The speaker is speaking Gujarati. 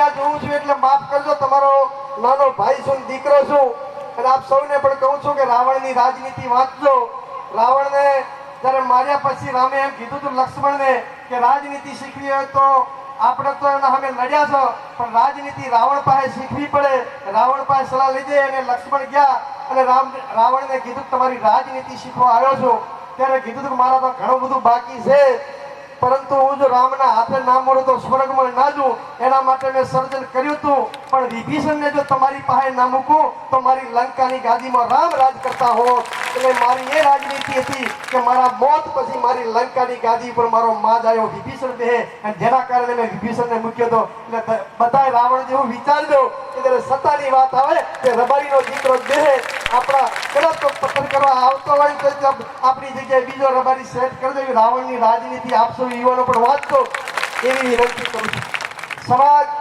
આ જોઉં છું એટલે માફ કરજો, તમારો નાનો ભાઈ છું, દીકરો છું, અને આપ સૌને પણ કહું છું કે રાવણની રાજનીતિ વાંચજો. રાવણને જ્યારે માર્યા પછી રામે એમ કીધું હતું લક્ષ્મણને કે રાજનીતિ શીખવી હોય તો આપણે તો એના સામે લડ્યા છો, પણ રાજનીતિ રાવણ પાસે શીખવી પડે. રાવણ પાસે સલાહ લીધી અને લક્ષ્મણ ગયા અને રાવણને કીધું તમારી રાજનીતિ શીખવા આવ્યો છું. ત્યારે કીધું કે મારા તો ઘણું બધું બાકી છે, પરંતુ હું જો રામના હાથે ના મળું તો સ્વર્ગમાં ના જઉં, એના માટે મેં સર્જન કર્યું હતું. પણ વિભીષણને જો તમારી પાસે ના મૂકું તો મારી લંકાની ગાદીમાં રામ રાજ કરતા હોત. એટલે મારી એ રાજનીતિ હતી કે મારા મોત પછી મારી લંકાની ગાદી પર મારો માજ આવ્યો વિભીષણ બેહે, અને જેના કારણે મેં વિભીષણને મૂક્યો હતો. એટલે બધાય રાવણ જેવું વિચારજો કે જ્યારે સત્તાની વાત આવે કે રબારીનો દીકરો બેહે. આપણા કદાચ તો પતન કરવા આવતો હોય તો આપણી જગ્યાએ બીજો રબારી સેટ કરી દેવી. રાવણની રાજનીતિ આપશો યુવાનો પણ વાંચતો એવી વિનંતી કરું છું. સમાજ